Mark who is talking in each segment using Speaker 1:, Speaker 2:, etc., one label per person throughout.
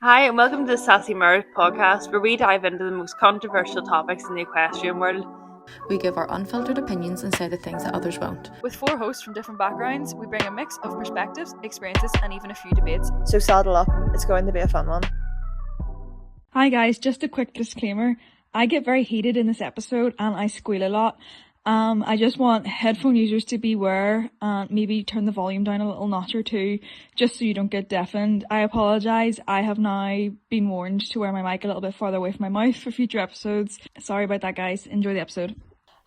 Speaker 1: Hi, and welcome to the Sassy Mares podcast, where we dive into the most controversial topics in the equestrian world.
Speaker 2: We give our unfiltered opinions and say the things that others won't.
Speaker 3: With 4 hosts from different backgrounds, we bring a mix of perspectives, experiences, and even a few debates.
Speaker 1: So saddle up, it's going to be a fun one.
Speaker 4: Hi guys, just a quick disclaimer. I get very heated in this episode and I squeal a lot. I just want headphone users to beware and maybe turn the volume down a little notch or two just so you don't get deafened. I apologise. I have now been warned to wear my mic a little bit farther away from my mouth for future episodes. Sorry about that, guys. Enjoy the episode.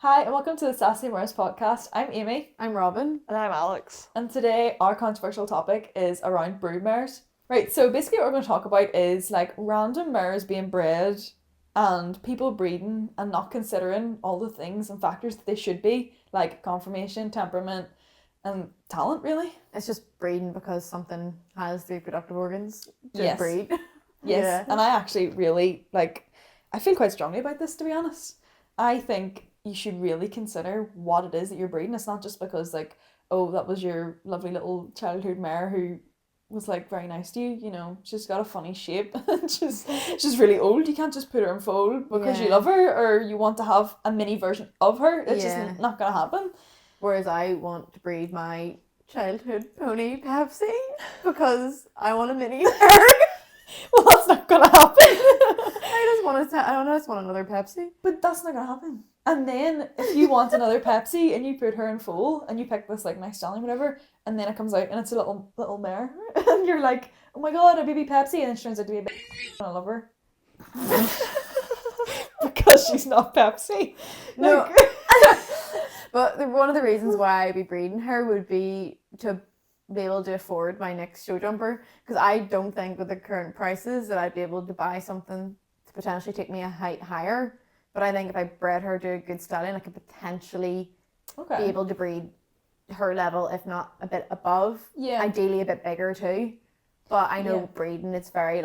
Speaker 5: Hi and welcome to the Sassy Mares podcast. I'm Amy.
Speaker 2: I'm Robin.
Speaker 1: And I'm Alex.
Speaker 5: And today our controversial topic is around broodmares. Right, so basically what we're going to talk about is like random mares being bred and people breeding and not considering all the things and factors that they should be, like conformation, temperament, and talent, really.
Speaker 2: It's just breeding because something has the reproductive organs to
Speaker 5: Yes.
Speaker 2: breed.
Speaker 5: Yes,
Speaker 2: Yeah.
Speaker 5: and I actually really, I feel quite strongly about this, to be honest. I think you should really consider what it is that you're breeding. It's not just because, oh, that was your lovely little childhood mare who was, very nice to you, she's got a funny shape. she's really old. You can't just put her in foal because you love her or you want to have a mini version of her. It's just not going to happen.
Speaker 2: Whereas I want to breed my childhood pony Pepsi because I want a mini mare.
Speaker 5: Well, that's not going to happen.
Speaker 2: I just want another Pepsi.
Speaker 5: But that's not gonna happen. And then if you want another Pepsi and you put her in foal and you pick this nice stallion, whatever, and then it comes out and it's a little mare, and you're like, oh my god, a baby Pepsi, and then she turns out to be a baby. I love her because she's not Pepsi.
Speaker 2: No. But one of the reasons why I'd be breeding her would be to be able to afford my next show jumper, because I don't think with the current prices that I'd be able to buy something to potentially take me a height higher. But I think if I bred her to a good stallion, I could potentially be able to breed her level, if not a bit above.
Speaker 5: Yeah.
Speaker 2: Ideally a bit bigger too. But I know breeding, it's very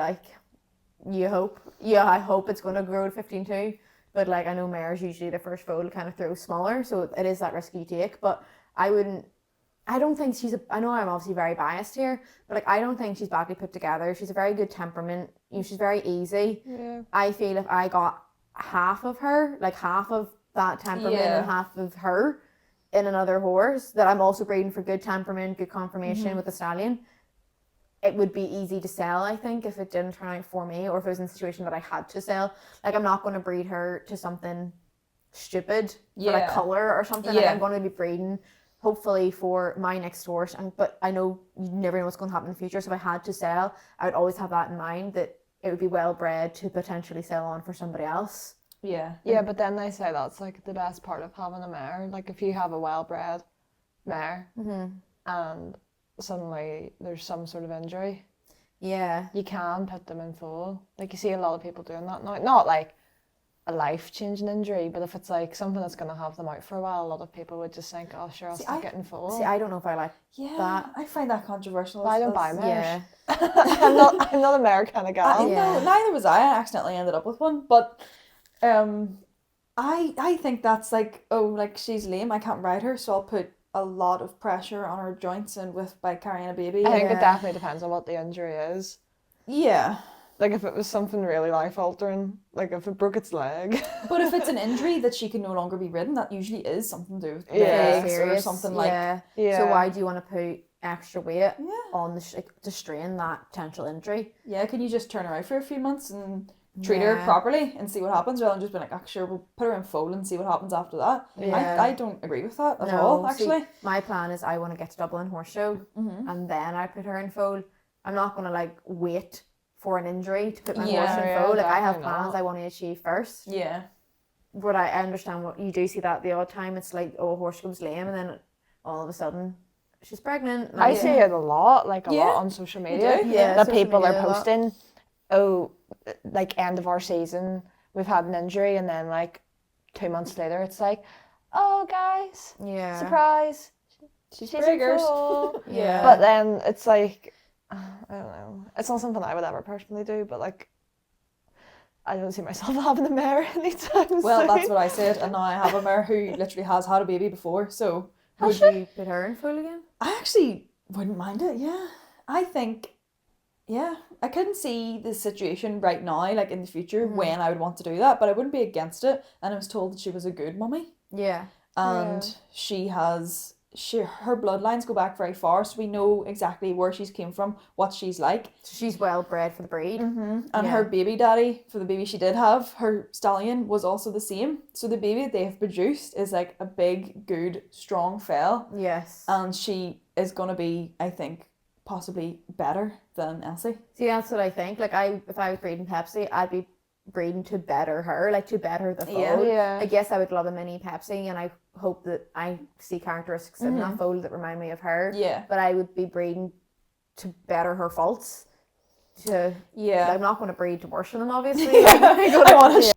Speaker 2: you hope. Yeah, I hope it's going to grow to 15 too. But I know mares usually the first foal kind of throw smaller, so it is that risk you take. But I don't think I know I'm obviously very biased here, but I don't think she's badly put together. She's a very good temperament. She's very easy.
Speaker 5: Yeah.
Speaker 2: I feel if I got half of her, half of that temperament and half of her in another horse that I'm also breeding for good temperament, good conformation with the stallion, it would be easy to sell, I think, if it didn't turn out for me or if it was in a situation that I had to sell. I'm not going to breed her to something stupid for colour or something. I'm going to be breeding hopefully for my next horse, but I know you never know what's going to happen in the future, so if I had to sell, I would always have that in mind, that it would be well bred to potentially sell on for somebody else.
Speaker 5: Yeah.
Speaker 6: Yeah, but then they say that's the best part of having a mare. If you have a well-bred mare and suddenly there's some sort of injury, you can put them in foal. You see a lot of people doing that now. Not a life-changing injury, but if it's something that's going to have them out for a while, a lot of people would just think, oh sure, I'll stick it in foal.
Speaker 2: See, I don't know if I like that.
Speaker 5: I find that controversial.
Speaker 6: I don't buy mares.
Speaker 2: Yeah.
Speaker 6: I'm not a mare kind of gal.
Speaker 5: No, neither was I accidentally ended up with one, but I think that's she's lame, I can't ride her, so I'll put a lot of pressure on her joints and by carrying a baby.
Speaker 6: I think it definitely depends on what the injury is.
Speaker 5: Yeah.
Speaker 6: If it was something really life-altering, if it broke its leg.
Speaker 5: But if it's an injury that she can no longer be ridden, that usually is something to do with the
Speaker 6: Yeah.
Speaker 5: legs or something
Speaker 2: Yeah. So why do you want to put extra weight on to strain that potential injury?
Speaker 5: Yeah, can you just turn her out for a few months and treat her properly and see what happens, rather than just being sure, we'll put her in foal and see what happens after that.
Speaker 2: Yeah.
Speaker 5: I don't agree with that at all, actually.
Speaker 2: See, my plan is I want to get to Dublin Horse Show and then I put her in foal. I'm not going to wait for an injury to put my horse in foal. I have plans I want to achieve first.
Speaker 5: Yeah.
Speaker 2: But I understand what you do see that the odd time. It's a horse comes lame and then all of a sudden she's pregnant.
Speaker 6: I see it a lot, lot on social media. That people are posting, end of our season, we've had an injury, and then 2 months later it's oh guys, surprise, she's
Speaker 5: bigger.
Speaker 6: Full.
Speaker 2: Yeah.
Speaker 6: But then it's I don't know. It's not something I would ever personally do, but I don't see myself having a mare anytime soon.
Speaker 5: Well, that's what I said, and now I have a mare who literally has had a baby before, so...
Speaker 2: Would you put her in foal again?
Speaker 5: I actually wouldn't mind it, yeah. I think Yeah, I couldn't see the situation right now, like in the future, when I would want to do that, but I wouldn't be against it. And I was told that she was a good mummy.
Speaker 2: Yeah.
Speaker 5: And her bloodlines go back very far, so we know exactly where she's came from, what she's like.
Speaker 2: So she's well bred for the breed.
Speaker 5: And her baby daddy, for the baby she did have, her stallion was also the same. So the baby that they have produced is like a big, good, strong fell.
Speaker 2: Yes.
Speaker 5: And she is going to be, I think, possibly better than Elsie.
Speaker 2: See, that's what I think. Like, if I was breeding Pepsi, I'd be breeding to better her, like to better the foal.
Speaker 6: Yeah.
Speaker 2: I guess I would love a mini Pepsi, and I hope that I see characteristics in that foal that remind me of her.
Speaker 5: Yeah.
Speaker 2: But I would be breeding to better her faults. I'm not going to breed to worsen them, obviously. I want to.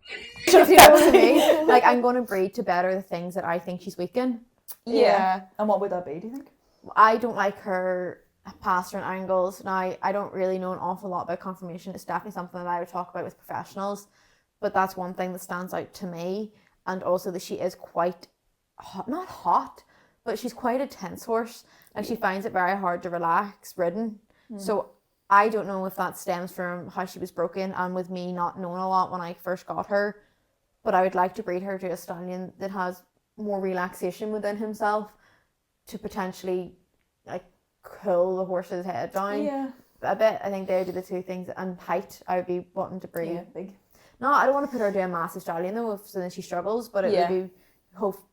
Speaker 2: If you know what I mean? Like, I'm going to breed to better the things that I think she's weak in.
Speaker 5: Yeah. And what would that be, do you think?
Speaker 2: I don't like her pasture and angles. Now, I don't really know an awful lot about conformation. It's definitely something that I would talk about with professionals, but that's one thing that stands out to me. And also that she is quite hot, not hot, but she's quite a tense horse. Like, she finds it very hard to relax ridden. So I don't know if that stems from how she was broken and with me not knowing a lot when I first got her, but I would like to breed her to a stallion that has more relaxation within himself to potentially like cool the horse's head down a bit. I think they would be the two things. And height, I would be wanting to breed.
Speaker 5: Yeah, big.
Speaker 2: No, I don't want to put her to a massive stallion though, so then she struggles, but it would be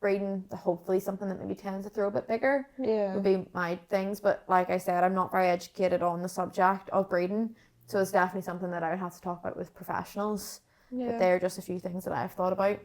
Speaker 2: breeding hopefully something that maybe tends to throw a bit bigger.
Speaker 6: Yeah.
Speaker 2: Would be my things. But like I said, I'm not very educated on the subject of breeding, so it's definitely something that I would have to talk about with professionals.
Speaker 6: Yeah.
Speaker 2: But they're just a few things that I've thought about.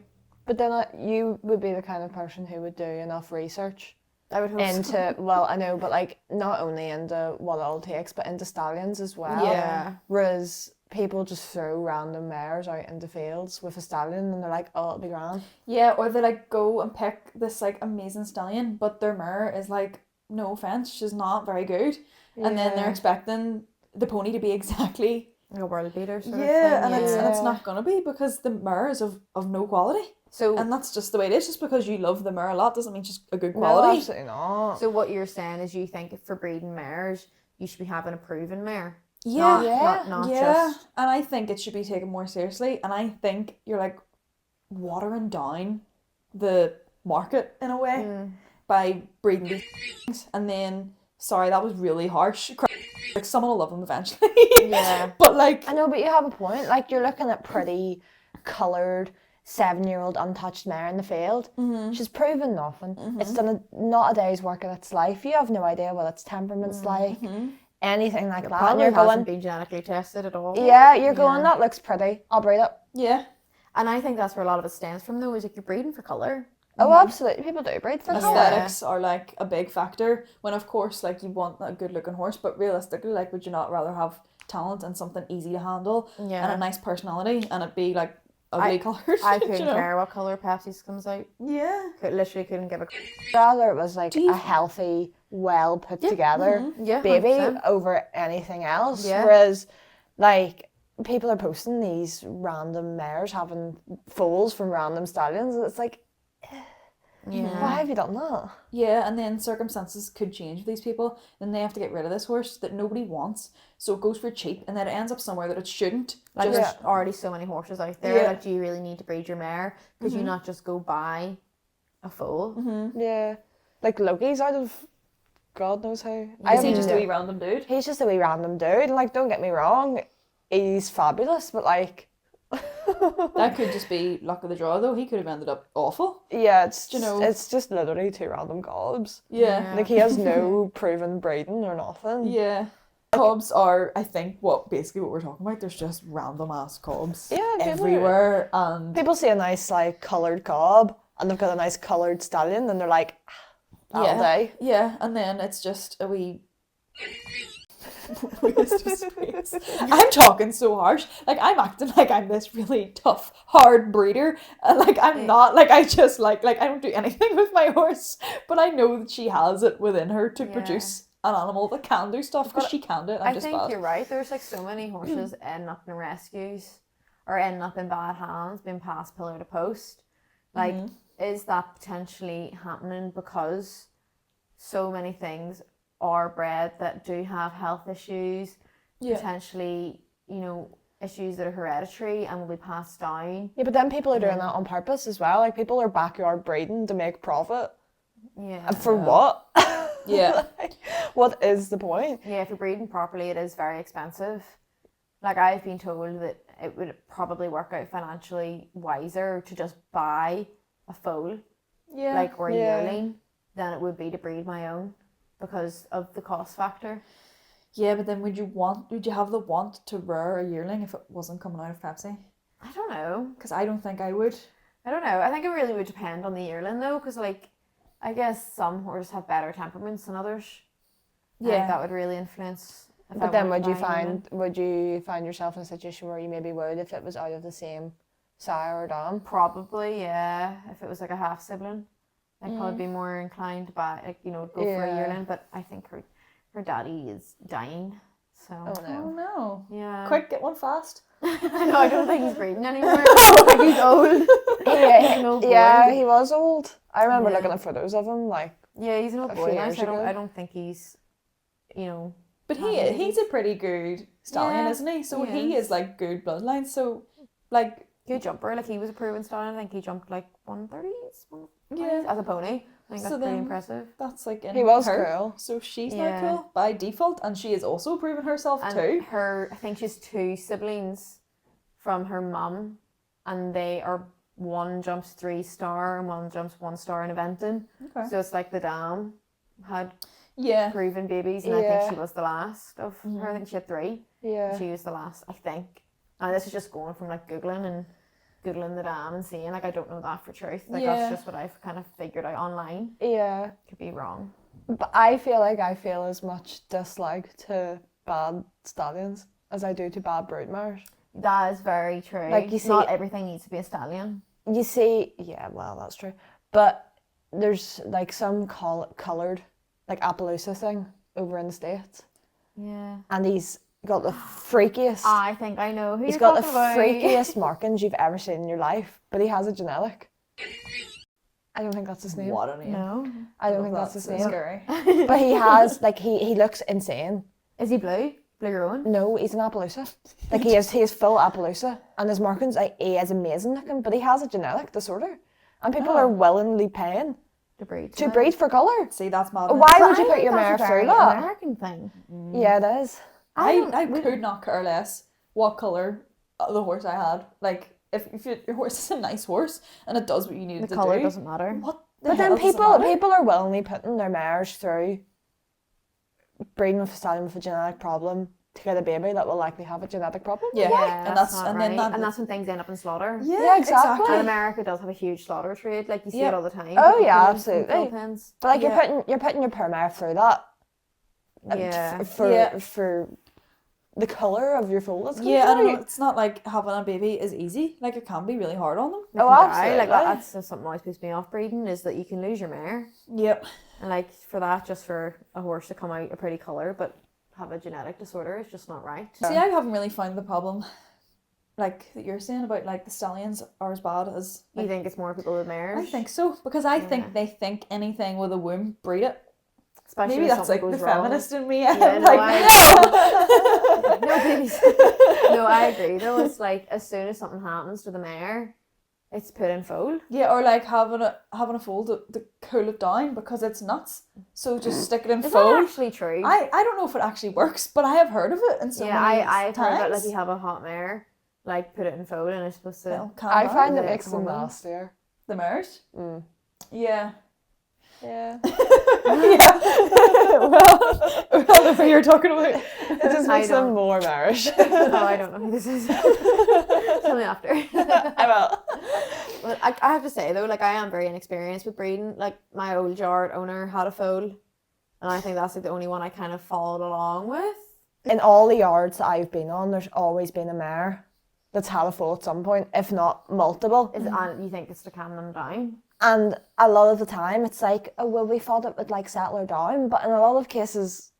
Speaker 6: But then you would be the kind of person who would do enough research
Speaker 2: I would hope
Speaker 6: into, well, I know, but like not only into what it all takes, but into stallions as well.
Speaker 2: Yeah.
Speaker 6: Whereas people just throw random mares out into fields with a stallion and they're like, oh, it'll be grand.
Speaker 5: Yeah, or they like go and pick this like amazing stallion, but their mare is like, no offense, she's not very good. And then they're expecting the pony to be exactly
Speaker 2: a world beater sort of thing.
Speaker 5: and it's not gonna be, because the mare is of no quality.
Speaker 2: So,
Speaker 5: and that's just the way it is. Just because you love the mare a lot doesn't mean she's a good
Speaker 6: No,
Speaker 5: quality.
Speaker 6: absolutely not.
Speaker 2: so what you're saying is you think for breeding mares, you should be having a proven mare.
Speaker 5: Yeah,
Speaker 2: Not just...
Speaker 5: And I think it should be taken more seriously. And I think you're like watering down the market in a way by breeding these things. And then, sorry, that was really harsh. Like, someone will love them eventually.
Speaker 2: Yeah.
Speaker 5: But like,
Speaker 6: I know, but you have a point. Like, you're looking at pretty coloured 7-year-old untouched mare in the field. She's proven nothing. It's done not a day's work of its life. You have no idea what its temperament's like, anything like that.
Speaker 2: Probably
Speaker 6: And you're
Speaker 2: hasn't
Speaker 6: going,
Speaker 2: been genetically tested at all.
Speaker 6: yeah, you're going, that looks pretty, I'll breed it.
Speaker 5: yeah.
Speaker 2: And I think that's where a lot of it stems from though, is like you're breeding for colour.
Speaker 6: Oh, absolutely. People do breed for colour.
Speaker 5: Aesthetics are like a big factor, when of course like you want a good looking horse, but realistically, like, would you not rather have talent and something easy to handle and a nice personality, and it be like ugly coloured?
Speaker 2: I couldn't care what colour Pepsi's comes out.
Speaker 5: Yeah.
Speaker 2: Literally couldn't give a
Speaker 6: Rather it was like a healthy, well put together baby
Speaker 2: 100%.
Speaker 6: over anything else.
Speaker 2: Yeah.
Speaker 6: Whereas, like, people are posting these random mares having foals from random stallions, and it's like, why have you done that?
Speaker 5: Yeah, and then circumstances could change for these people, then they have to get rid of this horse that nobody wants, so it goes for cheap, and then it ends up somewhere that it shouldn't.
Speaker 2: Like, there's already so many horses out there. Like, do you really need to breed your mare? Could you not just go buy a foal?
Speaker 6: Yeah. Like, Loki's out of God knows how.
Speaker 5: Is he just a wee random dude?
Speaker 6: He's just a wee random dude, and like, don't get me wrong, he's fabulous, but like,
Speaker 5: That could just be luck of the draw, though. He could have ended up awful.
Speaker 6: yeah, it's
Speaker 5: You know.
Speaker 6: it's just literally two random gobs.
Speaker 5: Yeah.
Speaker 6: Like, he has no proven breeding or nothing.
Speaker 5: Yeah. Cobs are, I think, basically what we're talking about. There's just random ass cobs
Speaker 6: Yeah, people
Speaker 5: everywhere, and
Speaker 6: People see a nice, like, coloured cob, and they've got a nice coloured stallion, and they're like, that'll do.
Speaker 5: Yeah, and then it's just a wee waste of space. I'm talking so harsh. Like, I'm acting like I'm this really tough, hard breeder. Like, I'm not. Like, I just like I don't do anything with my horse. But I know that she has it within her to produce an animal that can do stuff, because she can do it.
Speaker 2: I think you're right. There's like so many horses ending up in rescues or ending up in bad hands, being passed pillar to post. Like, is that potentially happening because so many things are bred that do have health issues, potentially, issues that are hereditary and will be passed down.
Speaker 6: Yeah, but then people are doing that on purpose as well. Like, people are backyard breeding to make profit.
Speaker 2: Yeah.
Speaker 6: And for what?
Speaker 5: Yeah.
Speaker 6: What is the point?
Speaker 2: Yeah, if you're breeding properly, it is very expensive. Like, I've been told that it would probably work out financially wiser to just buy a foal, or a yearling, than it would be to breed my own because of the cost factor.
Speaker 5: Yeah, but then would you have the want to rear a yearling if it wasn't coming out of Pepsi?
Speaker 2: I don't know.
Speaker 5: Because I don't think I would.
Speaker 2: I don't know. I think it really would depend on the yearling though, because I guess some horses have better temperaments than others. Yeah. I think that would really influence.
Speaker 6: But then would you find yourself in a situation where you maybe would if it was out of the same sire or dam?
Speaker 2: Probably, yeah. If it was like a half sibling, I'd probably be more inclined to buy, go for a yearling. But I think her daddy is dying, so.
Speaker 5: Oh no.
Speaker 2: Yeah.
Speaker 5: Quick, get one fast.
Speaker 2: I know. I don't think he's breeding anymore. Like, he's old.
Speaker 6: Yeah, he was old. I remember looking at photos of him, like.
Speaker 2: Yeah, he's an old boy now, so I don't think he's,
Speaker 5: But he's a pretty good stallion, isn't he? So he is like good bloodline. So, like,
Speaker 2: good jumper. Like, he was a proven stallion. I think he jumped like 130s, as a pony. I think that's pretty impressive.
Speaker 5: That's like in
Speaker 6: he was
Speaker 5: her.
Speaker 6: Cool.
Speaker 5: So she's now cool by default, and she has also proven herself too.
Speaker 2: I think she's 2 siblings from her mum, and they are, one jumps 3-star and one jumps 1-star in eventing. Okay. So it's like the dam had proven babies, and I think she was the last of her. I think she had 3. Yeah. She was the last, I think. And this is just going from like Googling the dam and seeing, like, I don't know that for truth. Like, that's just what I've kind of figured out online. Yeah. Could be wrong.
Speaker 6: But I feel like I feel as much dislike to bad stallions as I do to bad broodmares.
Speaker 2: That is very true. Like, you see, not everything needs to be a stallion.
Speaker 6: You see, well, that's true. But there's like some coloured, like Appaloosa thing over in the States. Yeah. And he's got the freakiest.
Speaker 2: I think I know who
Speaker 6: he's got the freakiest markings you've ever seen in your life, but he has a genetic. I don't think that's his name.
Speaker 5: What a name!
Speaker 6: No, I don't think that's his name.
Speaker 5: Scary.
Speaker 6: But he has he looks insane.
Speaker 2: Is he blue? Blue Rowan?
Speaker 6: No, he's an Appaloosa. Like, he is full Appaloosa, and his markings, he is amazing looking, but he has a genetic disorder, and people are willingly paying to breed for colour.
Speaker 5: See, that's mad.
Speaker 6: Why would you put your mare through that?
Speaker 2: American thing.
Speaker 6: Yeah, it is.
Speaker 5: I could not care less what colour the horse I had. Like, if your horse is a nice horse and it does what you need it to do,
Speaker 2: the colour doesn't matter.
Speaker 5: What?
Speaker 6: But then people are willingly putting their mares through breeding with a stallion with a genetic problem to get a baby that will likely have a genetic problem.
Speaker 2: Yeah, and that's when things end up in slaughter.
Speaker 6: Yeah, exactly.
Speaker 2: And America does have a huge slaughter trade. Like, you see it all the time.
Speaker 6: Oh yeah, absolutely. But like, you're putting your poor mare through that. For the colour of your foal.
Speaker 5: Yeah, I don't know. It's not like having a baby is easy. Like, it can be really hard on them.
Speaker 2: Absolutely. Like, that's something always puts me off breeding, is that you can lose your mare.
Speaker 5: Yep.
Speaker 2: And like, for that, just for a horse to come out a pretty colour but have a genetic disorder is just not right.
Speaker 5: See, I haven't really found the problem, like, that you're saying about, like, the stallions are as bad as.
Speaker 2: Like, you think it's more people with mares?
Speaker 5: I think so, because I think they think anything with a womb, breed it.
Speaker 2: Especially
Speaker 5: maybe that's like the
Speaker 2: wrong.
Speaker 5: Feminist in me.
Speaker 2: Yeah,
Speaker 5: I'm
Speaker 2: no,
Speaker 5: like,
Speaker 2: no, please. No, I agree though. It's like, as soon as something happens to the mare, it's put in foal.
Speaker 5: Yeah, or like having a foal to cool it down, because it's nuts. So just stick it in foal.
Speaker 2: Is that actually true?
Speaker 5: I don't know if it actually works, but I have heard of it. And
Speaker 2: I've heard that, like, you have a hot mare, like, put it in foal and it's supposed to.
Speaker 6: I find it makes them nastier.
Speaker 5: The mares?
Speaker 6: Mm.
Speaker 5: Yeah.
Speaker 6: Yeah.
Speaker 5: well, you're talking about
Speaker 6: it just makes them more marish.
Speaker 2: Oh, I don't know who this is. Tell me after.
Speaker 6: I will.
Speaker 2: Well, I have to say though, like, I am very inexperienced with breeding. Like, my old yard owner had a foal, and I think that's like the only one I kind of followed along with.
Speaker 6: In all the yards that I've been on, there's always been a mare that's had a foal at some point, if not multiple.
Speaker 2: And you think it's to calm them down?
Speaker 6: And a lot of the time it's like, oh, well, we thought it would like settle her down, but in a lot of cases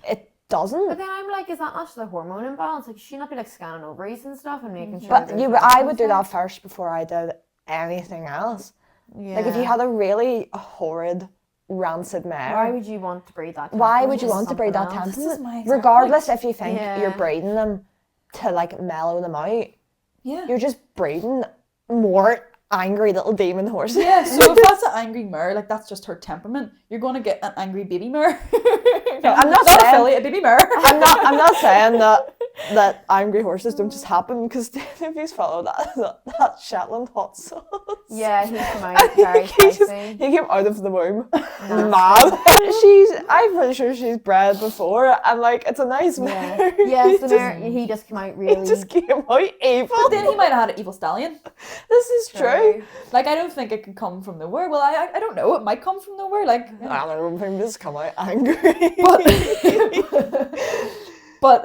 Speaker 6: it doesn't.
Speaker 2: But then I'm like, is that not just a hormone imbalance? Like, should she not be like scanning ovaries and stuff and making sure?
Speaker 6: But I would do that first before I did anything else. Yeah. Like, if you had a really horrid rancid mare.
Speaker 2: Why would you want to breed that?
Speaker 6: Why would you want to breed that temperament? Regardless if you think you're breeding them to like mellow them out, you're just breeding more angry little demon horses.
Speaker 5: Yeah, so if that's an angry mare, like that's just her temperament, you're going to get an angry baby mare.
Speaker 6: I'm not saying
Speaker 5: affiliate baby mare.
Speaker 6: I'm not saying that angry horses don't just happen, because if you follow that Shetland hot sauce.
Speaker 2: Yeah, he came out very spicy.
Speaker 6: He came out of the womb mad. I'm pretty sure she's bred before, and like it's a nice mare.
Speaker 2: Yes, the mare, he just came out really.
Speaker 6: He just came out evil.
Speaker 5: But then he might have had an evil stallion.
Speaker 6: This is true.
Speaker 5: Like I don't think it could come from nowhere. Well, I don't know. It might come from nowhere. Like
Speaker 6: I don't think this come out angry.
Speaker 5: But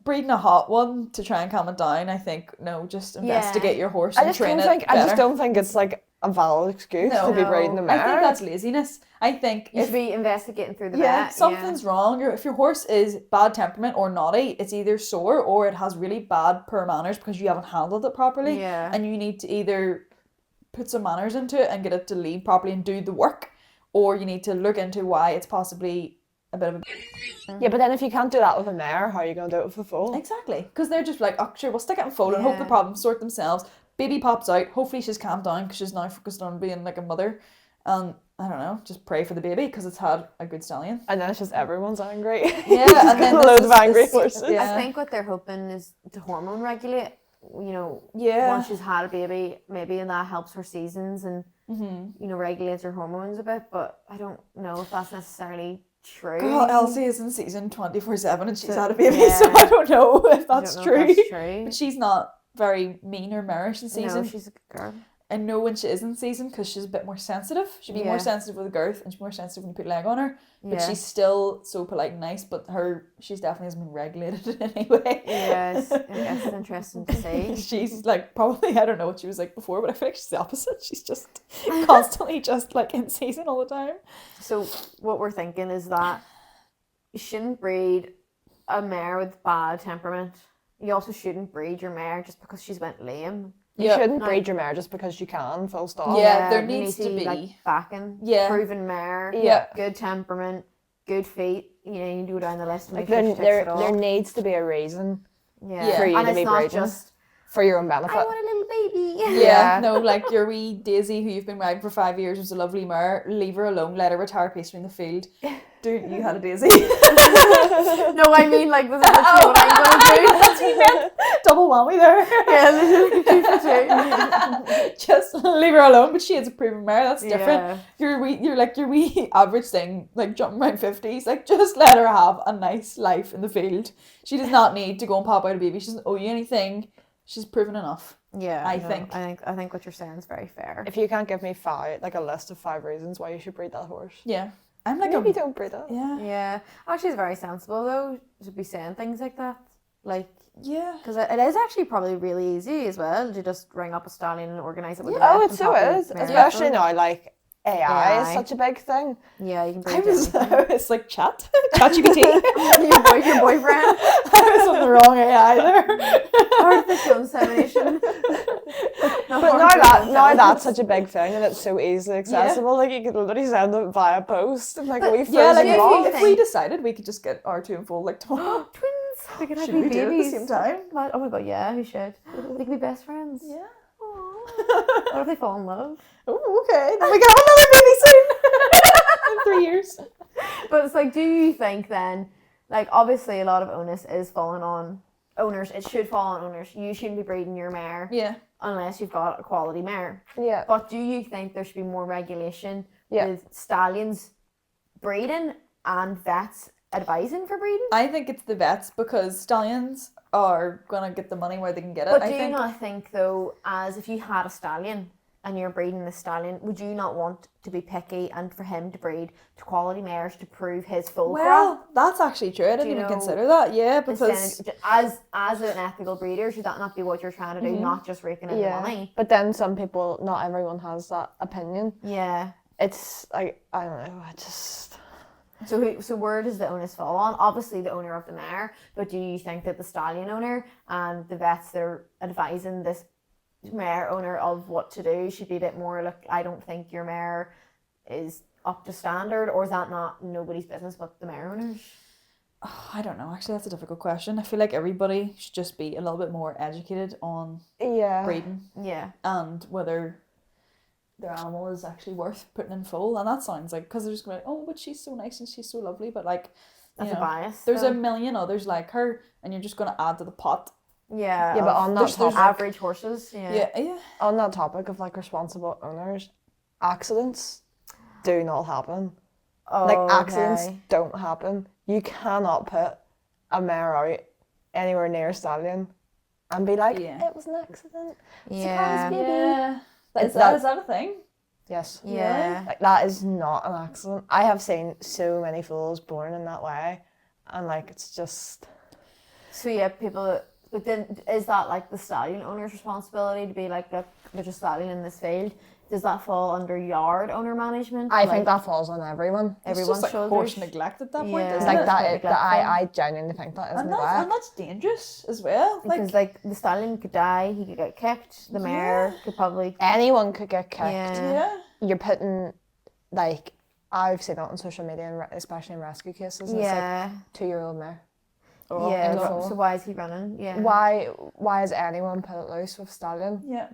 Speaker 5: breeding a hot one to try and calm it down, I think just investigate your horse and train it better.
Speaker 6: I just don't think it's like a valid excuse to be breeding a mare.
Speaker 5: I think that's laziness. I think
Speaker 2: you should be investigating through the vet.
Speaker 5: Something's wrong. If your horse is bad temperament or naughty, it's either sore or it has really bad poor manners because you haven't handled it properly.
Speaker 2: Yeah.
Speaker 5: And you need to either put some manners into it and get it to lead properly and do the work, or you need to look into why it's possibly a bit of a...
Speaker 6: Yeah, but then if you can't do that with a mare, how are you going to do it with a foal?
Speaker 5: Exactly. Because they're just like, oh, sure, we'll stick it in foal and hope the problems sort themselves. Baby pops out. Hopefully she's calmed down because she's now focused on being like a mother. And I don't know, just pray for the baby because it's had a good stallion.
Speaker 6: And then it's just everyone's angry.
Speaker 5: Yeah, and then
Speaker 6: loads of angry horses.
Speaker 2: Yeah. I think what they're hoping is to hormone regulate. Once she's had a baby, maybe, and that helps her seasons and regulates her hormones a bit. But I don't know if that's necessarily true.
Speaker 5: Girl, Elsie is in season 24/7 and she's had a baby, so I don't know if that's true. But she's not very mean or marish in season.
Speaker 2: No, she's a good girl.
Speaker 5: I know when she is in season because she's a bit more sensitive. She'd be more sensitive with the girth and she's more sensitive when you put leg on her. But she's still so polite and nice, but she's definitely hasn't been regulated in any way.
Speaker 2: Yes, I guess it's interesting to see.
Speaker 5: She's like probably, I don't know what she was like before, but I feel like she's the opposite. She's just constantly just like in season all the time.
Speaker 2: So what we're thinking is that you shouldn't breed a mare with bad temperament. You also shouldn't breed your mare just because she's went lame.
Speaker 6: You shouldn't breed your mare just because you can, full stop.
Speaker 5: Yeah, there needs to be
Speaker 2: like backing, proven mare, good temperament, good feet. You need to go down the list and make sure she ticks it all.
Speaker 6: There needs to be a reason for you
Speaker 2: and
Speaker 6: to
Speaker 2: it's
Speaker 6: be
Speaker 2: not
Speaker 6: breeding
Speaker 2: just
Speaker 6: for your own benefit.
Speaker 2: I want a little baby.
Speaker 5: No, like your wee Daisy who you've been riding for 5 years was a lovely mare. Leave her alone, let her retire peacefully in the field. Dude, you had a Daisy.
Speaker 2: No, I mean like this is literally what I'm gonna do.
Speaker 5: That's what you meant. Double whammy there.
Speaker 2: Yeah, literally 2 for 2.
Speaker 5: Just leave her alone, but she is a proven mare. That's different. You're like your wee average thing, like jumping around 50s. Like just let her have a nice life in the field. She does not need to go and pop out a baby. She doesn't owe you anything. She's proven enough.
Speaker 2: Yeah,
Speaker 5: I think
Speaker 2: what you're saying is very fair.
Speaker 6: If you can't give me a list of 5 reasons why you should breed that horse.
Speaker 5: Yeah. I'm like
Speaker 6: maybe don't breed it.
Speaker 5: Yeah.
Speaker 2: Yeah. Actually, it's very sensible though to be saying things like that. Like, because it is actually probably really easy as well to just ring up a stallion and organise it with
Speaker 6: it so is. Especially now, like AI is such a big thing.
Speaker 2: Yeah, you can breed
Speaker 5: it's like ChatGPT.
Speaker 2: your boyfriend.
Speaker 5: I was on the wrong AI there.
Speaker 2: Artificial insemination.
Speaker 6: But now that's such a big thing and it's so easily accessible. Like you could literally send it via post and like
Speaker 5: if we decided we could just get R2 and Foal like tomorrow.
Speaker 2: Twins. We could have
Speaker 5: should we do it at the same time?
Speaker 2: Oh my god, yeah, we should. We could be best friends.
Speaker 5: Yeah.
Speaker 2: What if they fall in love?
Speaker 5: Oh, okay. Then we can have another baby soon. In 3 years.
Speaker 2: But it's like, do you think then, like obviously a lot of onus is falling on owners. It should fall on owners. You shouldn't be breeding your mare.
Speaker 5: Yeah.
Speaker 2: Unless you've got a quality mare.
Speaker 6: Yeah.
Speaker 2: But do you think there should be more regulation with stallions breeding and vets advising for breeding?
Speaker 5: I think it's the vets because stallions are gonna get the money where they can get it.
Speaker 2: But do you not think though, as if you had a stallion and you're breeding the stallion, would you not want to be picky and for him to breed to quality mares to prove his full crop?
Speaker 5: That's actually true. I didn't even consider that. Yeah, because
Speaker 2: as an ethical breeder, should that not be what you're trying to do, not just raking in the money?
Speaker 6: But then some people, not everyone has that opinion.
Speaker 2: Yeah.
Speaker 6: It's like, I don't know,
Speaker 2: So where does the onus fall on? Obviously the owner of the mare, but do you think that the stallion owner and the vets that are advising this mare owner of what to do should be a bit more, look, I don't think your mare is up to standard, or is that not nobody's business but the mare owners?
Speaker 5: Oh, I don't know. Actually, that's a difficult question. I feel like everybody should just be a little bit more educated on breeding.
Speaker 2: Yeah.
Speaker 5: And whether their animal is actually worth putting in foal. And that sounds like, because they're just going, oh, but she's so nice and she's so lovely. But like,
Speaker 2: that's a bias.
Speaker 5: There's a million others like her, and you're just going to add to the pot.
Speaker 2: Yeah.
Speaker 6: Yeah, but on that topic,
Speaker 2: average horses. Yeah.
Speaker 6: On that topic of like responsible owners, accidents do not happen.
Speaker 2: Oh,
Speaker 6: like accidents don't happen. You cannot put a mare out anywhere near a stallion and be like, it was an accident.
Speaker 2: Yeah.
Speaker 6: Surprise, baby.
Speaker 5: Yeah. Is that a thing?
Speaker 6: Yes.
Speaker 2: Yeah.
Speaker 6: Like that is not an accident. I have seen so many foals born in that way, and like it's just.
Speaker 2: So yeah, people. But then, is that like the stallion owner's responsibility to be like, look, there's a stallion in this field? Does that fall under yard owner management?
Speaker 6: I think that falls on everyone.
Speaker 2: Everyone's
Speaker 5: just like horse
Speaker 2: shoulders.
Speaker 5: neglect at that point.
Speaker 2: Yeah.
Speaker 5: Isn't
Speaker 6: Like
Speaker 5: it?
Speaker 6: that. I genuinely think that is neglect.
Speaker 5: And that's dangerous as well.
Speaker 2: Because like the stallion could die, he could get kicked. The mare could probably.
Speaker 6: Anyone could get kicked.
Speaker 2: Yeah.
Speaker 6: You're putting, like, I've seen that on social media, and especially in rescue cases. And it's like 2-year-old mare.
Speaker 2: Yeah. So why is he running? Yeah.
Speaker 6: Why has anyone put it loose with stallion?
Speaker 2: Yeah.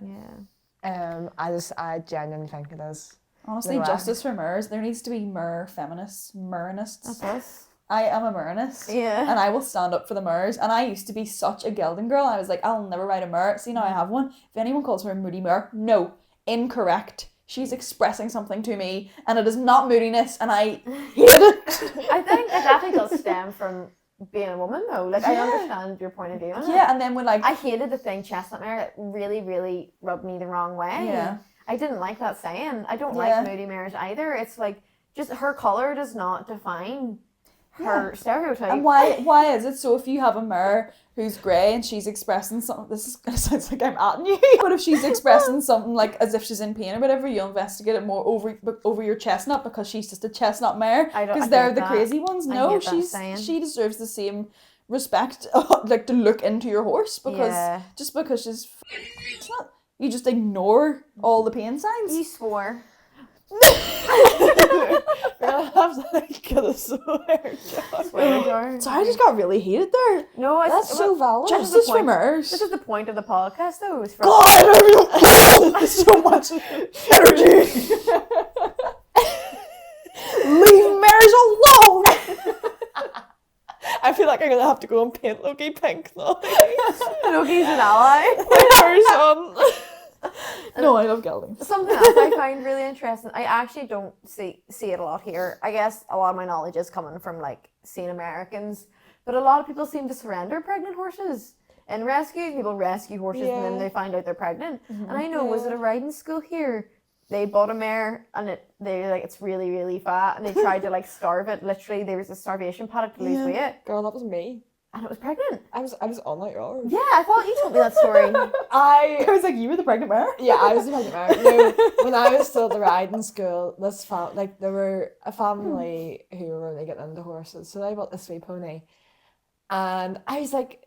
Speaker 6: I genuinely think it is.
Speaker 5: Honestly, justice for mares. There needs to be mare feminists, marinists.
Speaker 2: That's us.
Speaker 5: I am a marinist.
Speaker 2: Yeah.
Speaker 5: And I will stand up for the mares. And I used to be such a gelding girl. I was like, I'll never ride a mare. See, now I have one. If anyone calls her a moody mare, no, incorrect. She's expressing something to me, and it is not moodiness, and I hate it.
Speaker 2: I think it definitely does stem from being a woman, though. Like, I understand your point of view on it.
Speaker 5: Yeah, and then when like
Speaker 2: I hated the thing chestnut mare. It really, really rubbed me the wrong way.
Speaker 5: Yeah.
Speaker 2: I didn't like that saying. I don't like moody mares either. It's like, just her colour does not define her stereotype.
Speaker 5: And why is it so? If you have a mare who's grey and she's expressing something, this is gonna sound like I'm atting you, but if she's expressing something like as if she's in pain or whatever, you'll investigate it more over your chestnut because she's just a chestnut mare, because they're the crazy ones. No, she deserves the same respect, like to look into your horse, because just because she's it's not, you just ignore all the pain signs.
Speaker 2: You swore.
Speaker 6: We're gonna have to like get a swear jar.
Speaker 5: So I just got really heated there.
Speaker 2: No,
Speaker 6: that's so valid.
Speaker 5: Justice for mares.
Speaker 2: This is the point of the podcast, though. Is for
Speaker 5: God, so much energy. Leave mares alone.
Speaker 6: I feel like I'm gonna have to go and paint Loki pink now.
Speaker 2: Loki's an ally.
Speaker 5: No, I love geldings.
Speaker 2: Something else I find really interesting. I actually don't see it a lot here. I guess a lot of my knowledge is coming from like seeing Americans, but a lot of people seem to surrender pregnant horses. In rescues, people rescue horses and then they find out they're pregnant. And I know, was it a riding school here? They bought a mare and they're like, it's really, really fat, and they tried to like starve it. Literally, there was a starvation paddock to lose weight.
Speaker 6: Girl, that was me.
Speaker 2: And it was pregnant.
Speaker 6: I was on that yard.
Speaker 2: Yeah, I thought you told me that story.
Speaker 5: I was like, you were the pregnant mare?
Speaker 6: Yeah, I was the pregnant mare. No, when I was still at the riding school, there were a family who were really getting into horses, so they bought this wee pony, and I was like,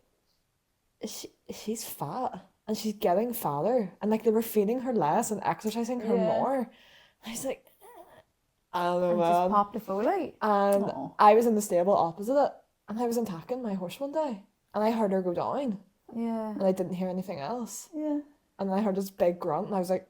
Speaker 6: she's fat and she's getting fatter, and like they were feeding her less and exercising her more. I was like, I don't know, man.
Speaker 2: Just popped a folate.
Speaker 6: And I was in the stable opposite it. And I was attacking my horse one day, and I heard her go down.
Speaker 2: Yeah.
Speaker 6: And I didn't hear anything else.
Speaker 5: Yeah.
Speaker 6: And then I heard this big grunt, and I was like,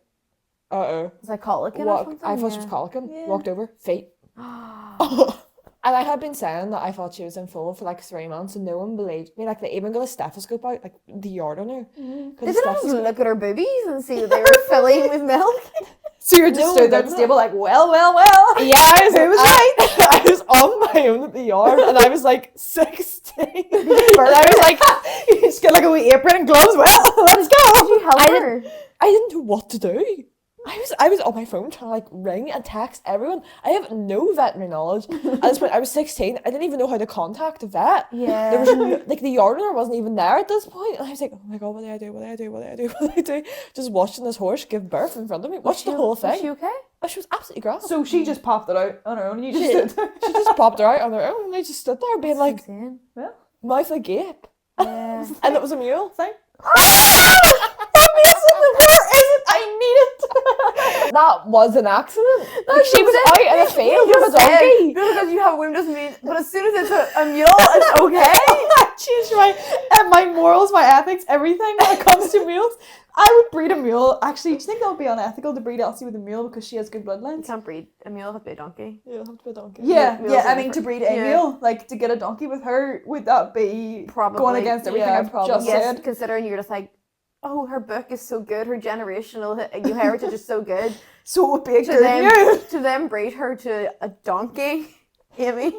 Speaker 6: uh-oh.
Speaker 2: Was I colicking or something?
Speaker 6: I thought she was colicking. Yeah. Walked over, feet. And I had been saying that I thought she was in full for like 3 months, and no one believed me. Like, they even got a stethoscope out, like the yard on her.
Speaker 2: Did they not just look at her boobies and see that they were filling with milk?
Speaker 5: So you're just stood there at the stable like, well.
Speaker 6: Yeah, I was on my own at the yard, and I was like 16. And I was like,
Speaker 5: you just get like a wee apron and gloves. Well, let's go.
Speaker 2: Did you help her?
Speaker 6: I didn't know what to do. I was on my phone trying to like ring and text everyone. I have no veterinary knowledge. At this point, I was 16. I didn't even know how to contact a vet.
Speaker 2: Yeah.
Speaker 6: There was no, like the yard owner wasn't even there at this point. And I was like, oh my God, what do I do? Just watching this horse give birth in front of me. Watch the whole thing.
Speaker 2: Was she okay?
Speaker 6: Oh, she was absolutely grand.
Speaker 5: So she just popped it out on her own, and you just stood there.
Speaker 6: She just popped her out on her own, and I just stood there being like,
Speaker 2: insane.
Speaker 5: Well,
Speaker 6: mouth agape.
Speaker 2: Yeah.
Speaker 6: And it was a mule.
Speaker 5: Amazing! Where is it? I need it!
Speaker 6: That was an accident. Like, she was out in a field with a donkey.
Speaker 2: Because you have a wound doesn't mean, but as soon as it's a mule, it's okay.
Speaker 5: I changed my morals, my ethics, everything when it comes to mules. I would breed a mule. Actually, do you think that would be unethical to breed Elsie with a mule because she has good
Speaker 2: You
Speaker 5: bloodlines?
Speaker 2: can't breed a mule with a donkey.
Speaker 6: Yeah, have to be a donkey.
Speaker 5: Yeah,
Speaker 2: Mules
Speaker 5: yeah.
Speaker 2: are
Speaker 5: I mean, to breed a mule, like to get a donkey with her, would that be
Speaker 2: Probably.
Speaker 5: going against everything I've just
Speaker 2: Yes,
Speaker 5: said?
Speaker 2: considering you're just like, oh, her book is so good, her generational heritage is so good.
Speaker 5: So it would be a
Speaker 2: To
Speaker 5: good mule.
Speaker 2: them breed her to a donkey, Amy.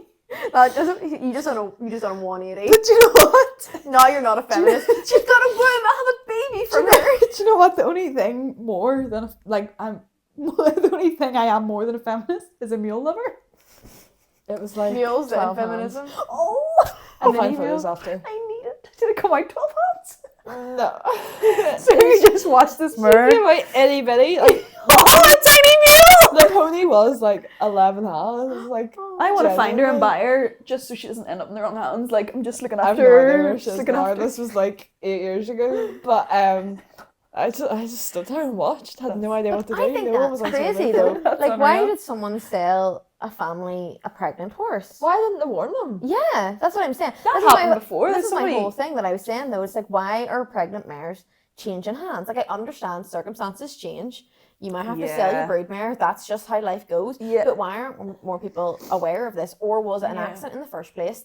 Speaker 2: That doesn't. You just on a 180.
Speaker 5: But you know what?
Speaker 2: Now you're not a feminist. She's got a womb. I have a baby from her.
Speaker 5: Do you know what? The only thing more than the only thing I am more than a feminist is a mule lover.
Speaker 6: It was like
Speaker 2: Mules and
Speaker 6: 12
Speaker 2: feminism.
Speaker 6: hands.
Speaker 5: Oh,
Speaker 6: I'll
Speaker 2: mini
Speaker 6: find photos
Speaker 2: mule.
Speaker 6: after.
Speaker 5: I need it. Did it come out 12 hands?
Speaker 6: No.
Speaker 5: So you just watch this mare.
Speaker 6: Came out itty bitty. Like,
Speaker 5: Oh, a tiny mule!
Speaker 6: the pony was like 11 hands. Like,
Speaker 5: I want to find her and
Speaker 6: genuinely.
Speaker 5: buy her just so she doesn't end up in the wrong hands. Like, I'm just looking
Speaker 6: I have
Speaker 5: after
Speaker 6: no idea
Speaker 5: her.
Speaker 6: where she
Speaker 5: Just
Speaker 6: is
Speaker 5: looking
Speaker 6: now.
Speaker 5: after
Speaker 6: This was like 8 years ago. But I just stood there and watched. Had no idea what to do.
Speaker 2: I think
Speaker 6: No one
Speaker 2: that's
Speaker 6: was answering
Speaker 2: crazy
Speaker 6: my
Speaker 2: though.
Speaker 6: phone.
Speaker 5: That's
Speaker 2: Like, why
Speaker 5: unreal.
Speaker 2: did someone sell a family a pregnant horse?
Speaker 6: Why didn't they warn them?
Speaker 2: Yeah, that's what I'm saying.
Speaker 5: That
Speaker 2: This is
Speaker 5: happened before.
Speaker 2: This
Speaker 5: There's
Speaker 2: is
Speaker 5: somebody-
Speaker 2: my whole thing that I was saying though. It's like, why are pregnant mares changing hands? Like, I understand circumstances change. You might have to sell your
Speaker 5: Yeah.
Speaker 2: broodmare. That's just how life goes.
Speaker 5: Yeah.
Speaker 2: But why aren't more people aware of this? Or was it an accident in the first place?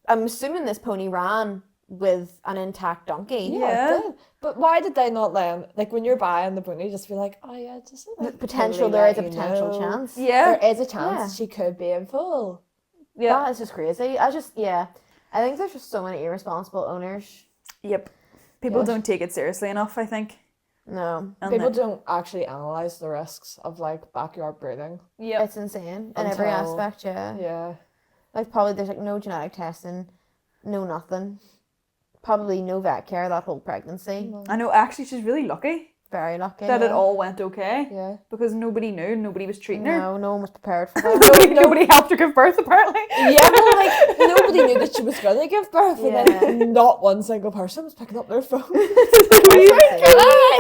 Speaker 2: I'm assuming this pony ran with an intact donkey.
Speaker 5: Yeah.
Speaker 6: It did. But why did they not let him, like when you're buying the pony, just be like, oh yeah, just like,
Speaker 2: Potential.
Speaker 6: totally
Speaker 2: There is a
Speaker 6: let you
Speaker 2: potential
Speaker 6: know.
Speaker 2: chance.
Speaker 5: Yeah.
Speaker 6: There is a chance she could be in full.
Speaker 5: Yeah.
Speaker 2: That is just crazy. I think there's just so many irresponsible owners.
Speaker 5: Yep. People
Speaker 2: Yes.
Speaker 5: don't take it seriously enough, I think.
Speaker 2: No.
Speaker 5: And
Speaker 6: People
Speaker 5: then-
Speaker 6: don't actually analyze the risks of like backyard breeding.
Speaker 5: Yep.
Speaker 2: It's insane in every
Speaker 6: Until-
Speaker 2: aspect, yeah.
Speaker 6: Yeah.
Speaker 2: Like, probably there's like no genetic testing, no nothing. Probably no vet care that whole pregnancy.
Speaker 5: I know, actually, she's really lucky
Speaker 2: Very lucky.
Speaker 5: that it
Speaker 2: yeah.
Speaker 5: all went okay.
Speaker 6: Yeah.
Speaker 5: Because nobody knew, nobody was treating her.
Speaker 2: No one was prepared for that.
Speaker 5: Nobody helped her give birth, apparently.
Speaker 6: Yeah, well, like nobody knew that she was gonna give birth, and then not one single person was picking up their phone.
Speaker 5: And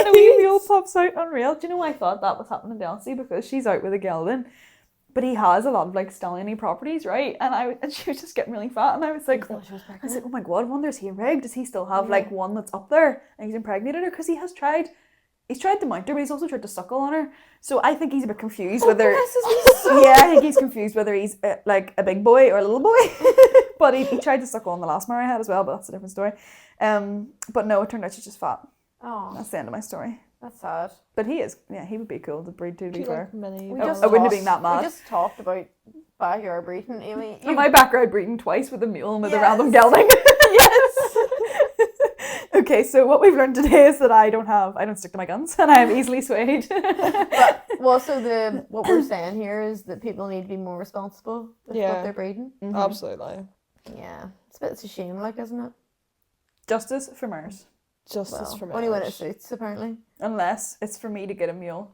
Speaker 5: the wee mule pops out, unreal. Do you know I thought that was happening to Elsie because she's out with a gelding, but he has a lot of like stallion properties, right? And she was just getting really fat, and I was like, oh my god, I wonder is he rigged? Does he still have like one that's up there and he's impregnated her? Because he's tried to mount her, but he's also tried to suckle on her. So I think he's a bit confused whether yeah, I think he's confused whether he's like a big boy or a little boy. But he tried to suckle on the last mare I had as well, but that's a different story. But no, it turned out she's just fat.
Speaker 2: Oh,
Speaker 5: That's the end of my story.
Speaker 2: that's sad.
Speaker 5: But he would be cool to breed to be fair.
Speaker 2: We
Speaker 5: I
Speaker 2: just
Speaker 5: wouldn't have
Speaker 2: talked-
Speaker 5: been that mad.
Speaker 2: We just talked about backyard breeding, Amy.
Speaker 5: In my background breeding twice with a mule and with a random
Speaker 2: Yes.
Speaker 5: gelding. Yes. Okay, so what we've learned today is that I don't stick to my guns and I am easily swayed.
Speaker 2: Well, so what we're saying here is that people need to be more responsible with what they're breeding.
Speaker 6: Absolutely.
Speaker 2: Yeah, it's a shame, like, isn't it?
Speaker 5: Justice for mares.
Speaker 6: Justice
Speaker 2: Well,
Speaker 6: for
Speaker 2: only when it
Speaker 6: marriage.
Speaker 2: suits, apparently.
Speaker 5: Unless it's for me to get a mule.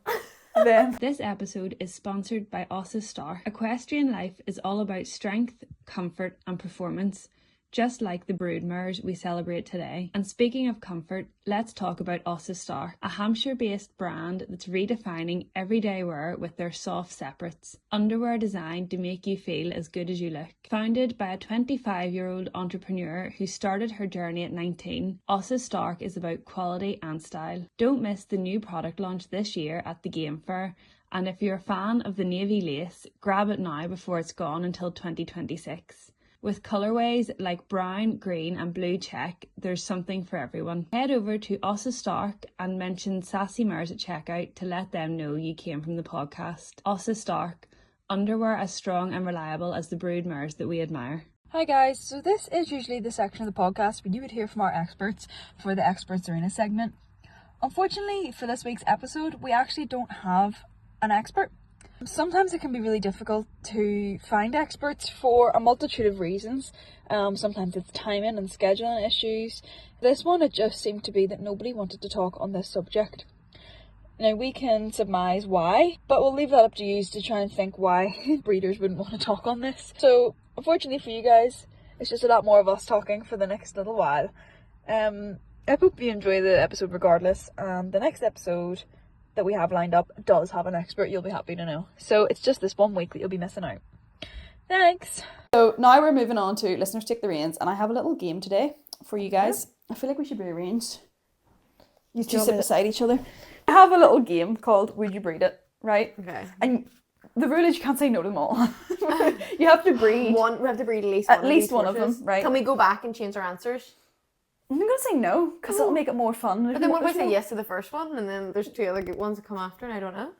Speaker 5: Then
Speaker 7: This episode is sponsored by Ossa Star. Equestrian life is all about strength, comfort, and performance, just like the broodmares we celebrate today. And speaking of comfort, let's talk about Ossa Star, a Hampshire-based brand that's redefining everyday wear with their soft separates. Underwear designed to make you feel as good as you look. Founded by a 25-year-old entrepreneur who started her journey at 19, Ossa Star is about quality and style. Don't miss the new product launch this year at the Game Fair. And if you're a fan of the navy lace, grab it now before it's gone until 2026. With colourways like brown, green and blue check, there's something for everyone. Head over to Ossa Stark and mention Sassy Mares at checkout to let them know you came from the podcast. Ossa Stark, underwear as strong and reliable as the broodmares that we admire.
Speaker 3: Hi guys, so this is usually the section of the podcast where you would hear from our experts for the Experts Arena segment. Unfortunately, for this week's episode, we actually don't have an expert. Sometimes it can be really difficult to find experts for a multitude of reasons. Sometimes it's timing and scheduling issues. This one, it just seemed to be that nobody wanted to talk on this subject. Now, we can surmise why, but we'll leave that up to you to try and think why breeders wouldn't want to talk on this. So, unfortunately for you guys, it's just a lot more of us talking for the next little while. I hope you enjoy the episode regardless, and the next episode that we have lined up does have an expert, you'll be happy to know. So it's just this 1 week that you'll be missing out. Thanks.
Speaker 5: So now we're moving on to listeners take the reins, and I have a little game today for you guys. I feel like we should be arranged. You two sit beside each other. I have a little game called Would You Breed It, right?
Speaker 2: Okay.
Speaker 5: And the rule is you can't say no to them all. You have to breed.
Speaker 2: We have to breed at least one
Speaker 5: of them, right?
Speaker 2: Can we go back and change our answers?
Speaker 5: I'm going to say no, because it'll make it more fun.
Speaker 2: But then what if I say yes to the first one, and then there's 2 other good ones that come after, and I don't know?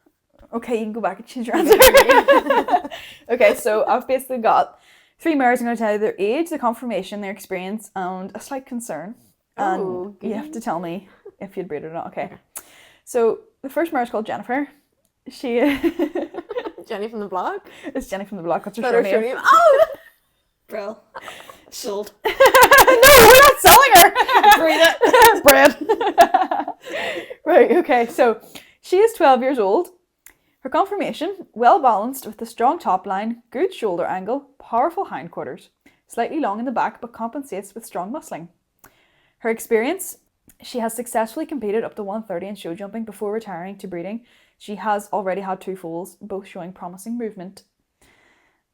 Speaker 5: Okay, you can go back and change your answer. Okay, so I've basically got 3 mares. I'm going to tell you their age, the conformation, their experience, and a slight concern. And you have to tell me if you'd breed it or not. Okay. So the first mare is called Jennifer. She
Speaker 2: Jenny from the block?
Speaker 5: It's Jenny from the block. That's her
Speaker 2: Better
Speaker 5: show name.
Speaker 2: Oh!
Speaker 6: Brill. Sold.
Speaker 5: No, we're not selling her. Breed it. Bread. Right, okay. So she is 12 years old. Her conformation, well balanced with a strong top line, good shoulder angle, powerful hindquarters, slightly long in the back but compensates with strong muscling. Her experience, she has successfully competed up to 130 in show jumping before retiring to breeding. She has already had 2 foals, both showing promising movement.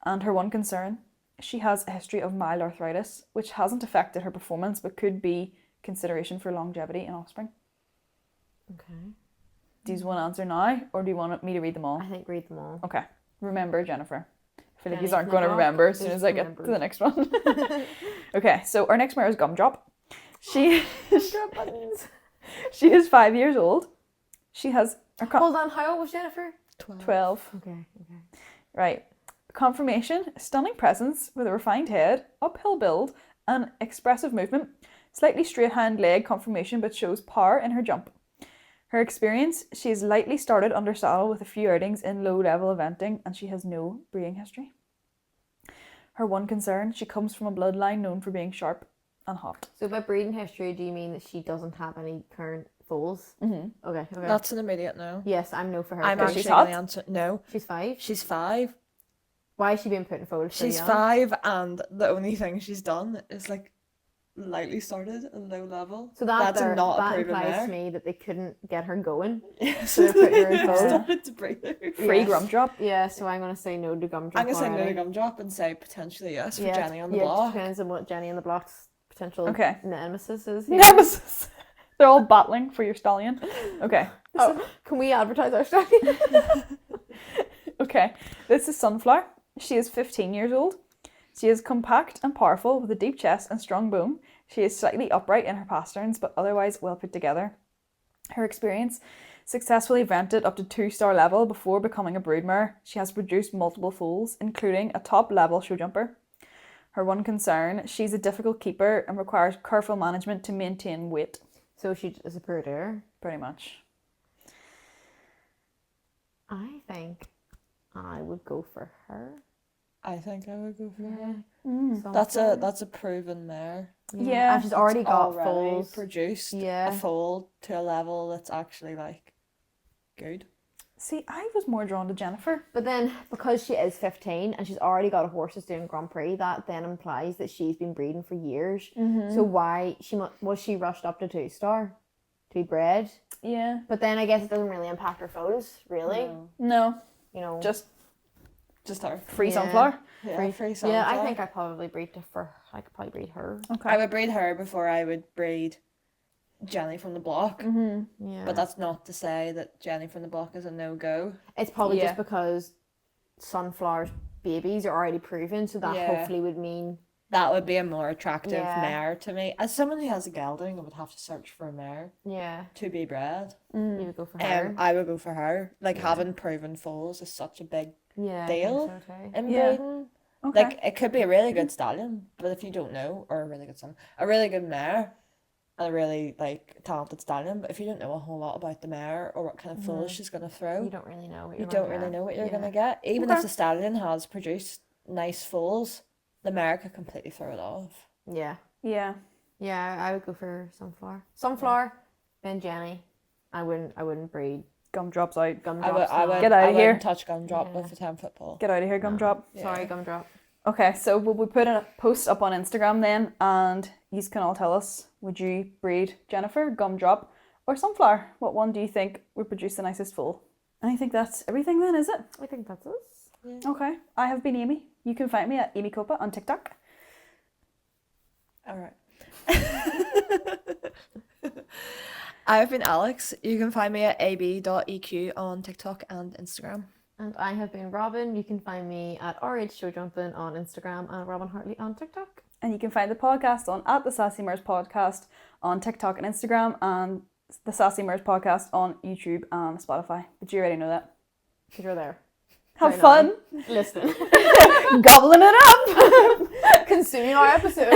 Speaker 5: And her one concern, she has a history of mild arthritis, which hasn't affected her performance but could be consideration for longevity in offspring.
Speaker 2: Okay.
Speaker 5: Do you want to answer now, or do you want me to read them all?
Speaker 2: I think read them all.
Speaker 5: Okay. Remember, Jennifer. I feel like
Speaker 2: Jenny
Speaker 5: you aren't
Speaker 2: from
Speaker 5: going to
Speaker 2: the
Speaker 5: remember
Speaker 2: block.
Speaker 5: as soon
Speaker 2: Just
Speaker 5: as I get
Speaker 2: remembered.
Speaker 5: to the next one. Okay, so our next mare is Gumdrop. She is 5 years old. She has...
Speaker 2: Hold on, how old was Jennifer?
Speaker 5: 12.
Speaker 2: Okay.
Speaker 5: Right. Conformation, stunning presence with a refined head, uphill build, and expressive movement. Slightly straight hind leg conformation, but shows power in her jump. Her experience, she is lightly started under saddle with a few outings in low-level eventing, and she has no breeding history. Her one concern, she comes from a bloodline known for being sharp and hot.
Speaker 2: So by breeding history, do you mean that she doesn't have any current foals? Mm-hmm. Okay.
Speaker 6: That's an immediate no.
Speaker 2: Yes, I'm no for her.
Speaker 6: I'm actually
Speaker 5: she's hot?
Speaker 6: going to answer no.
Speaker 2: She's 5?
Speaker 6: She's 5.
Speaker 2: Why is she being put in foals so
Speaker 6: She's
Speaker 2: young?
Speaker 6: 5, and the only thing she's done is like lightly started and low level.
Speaker 2: So that
Speaker 6: proven
Speaker 2: implies
Speaker 6: mare.
Speaker 2: to me that they couldn't get her going.
Speaker 6: So
Speaker 2: they're putting her in foals.
Speaker 6: started to break her.
Speaker 5: Free Gumdrop.
Speaker 2: Yeah, so I'm going to say no to Gumdrop.
Speaker 6: I'm going to say no
Speaker 2: already.
Speaker 6: to Gumdrop and say potentially yes for
Speaker 2: Yeah,
Speaker 6: Jenny on the
Speaker 2: It
Speaker 6: block.
Speaker 2: depends on what Jenny on the block's potential
Speaker 5: Okay.
Speaker 2: nemesis is. Here.
Speaker 5: Nemesis. They're all battling for your stallion. Okay.
Speaker 2: Can we advertise our stallion?
Speaker 5: Okay. This is Sunflower. She is 15 years old. She is compact and powerful with a deep chest and strong bone. She is slightly upright in her pasterns, but otherwise well put together. Her experience, successfully evented up to 2-star level before becoming a broodmare. She has produced multiple foals, including a top-level show jumper. Her one concern, she's a difficult keeper and requires careful management to maintain weight.
Speaker 2: So she is a pruder.
Speaker 5: Pretty much.
Speaker 2: I think I would go for her.
Speaker 6: I think I would go for her.
Speaker 2: Sunflower.
Speaker 6: That's a proven mare.
Speaker 5: Yeah.
Speaker 2: And she's already got
Speaker 6: Already
Speaker 2: foals.
Speaker 6: produced
Speaker 2: Yeah.
Speaker 6: a foal to a level that's actually like good.
Speaker 5: See, I was more drawn to Jennifer.
Speaker 2: But then, because she is 15 and she's already got a horse that's doing Grand Prix, that then implies that she's been breeding for years.
Speaker 5: Mm-hmm.
Speaker 2: So why was she rushed up to 2-star to be bred?
Speaker 5: Yeah.
Speaker 2: But then I guess it doesn't really impact her foals, really.
Speaker 5: No.
Speaker 2: You know,
Speaker 5: Just
Speaker 6: her.
Speaker 5: free
Speaker 2: Yeah.
Speaker 5: Sunflower.
Speaker 6: Yeah, free
Speaker 2: yeah. I
Speaker 6: sunflower.
Speaker 2: think I could probably breed her.
Speaker 5: Okay.
Speaker 6: I would breed her before I would breed Jenny from the block.
Speaker 2: Yeah,
Speaker 6: But that's not to say that Jenny from the block is a no-go.
Speaker 2: it's probably
Speaker 5: Yeah.
Speaker 2: just because Sunflower's babies are already proven, so that
Speaker 6: Yeah.
Speaker 2: hopefully would mean
Speaker 6: That would be a more attractive
Speaker 2: Yeah.
Speaker 6: mare to me. As someone who has a gelding, I would have to search for a mare to be bred.
Speaker 2: you would go for her.
Speaker 6: I would go for her. Like having proven foals is such a big
Speaker 2: Yeah,
Speaker 6: deal.
Speaker 2: I think so too.
Speaker 6: in
Speaker 5: Yeah.
Speaker 6: breeding.
Speaker 5: Okay.
Speaker 6: Like it could be a really good stallion, but if you don't know, or a really good son, a really good mare, and a really like talented stallion, but if you don't know a whole lot about the mare or what kind of foals she's gonna throw,
Speaker 2: You don't really know what
Speaker 6: you
Speaker 2: you're
Speaker 6: don't
Speaker 2: gonna
Speaker 6: really
Speaker 2: get.
Speaker 6: know what you're
Speaker 2: Yeah.
Speaker 6: gonna get. Even
Speaker 5: Okay.
Speaker 6: if the stallion has produced nice foals, the mare could completely throw it off.
Speaker 2: Yeah.
Speaker 5: Yeah.
Speaker 2: Yeah, I would go for Sunflower. Sunflower, then Jenny. I wouldn't breed
Speaker 5: Gumdrop's out.
Speaker 2: Gumdrops.
Speaker 6: I would
Speaker 5: Get outta
Speaker 6: I
Speaker 5: here.
Speaker 6: wouldn't touch Gumdrop with a 10-foot pole.
Speaker 5: Get out of here, Gumdrop.
Speaker 2: Sorry, Gumdrop.
Speaker 5: Okay, so will we put a post up on Instagram then, and you can all tell us, would you breed Jennifer, Gumdrop, or sunflower? What one do you think would produce the nicest foal? And I think that's everything then, is it?
Speaker 2: I think that's us.
Speaker 5: Yeah. Okay. I have been Amy. You can find me at Amy Copa on TikTok.
Speaker 6: All right. I've been Alex. You can find me at ab.eq on TikTok and Instagram.
Speaker 2: And I have been Robin. You can find me at RHShowJumping on Instagram and Robin Hartley on TikTok.
Speaker 5: And you can find the podcast on at the Sassy Mares podcast on TikTok and Instagram, and the Sassy Mares podcast on YouTube and Spotify. But you already know that.
Speaker 2: Because you're there.
Speaker 5: Have fun.
Speaker 2: Listen.
Speaker 5: Gobbling it up.
Speaker 2: Consuming our episodes.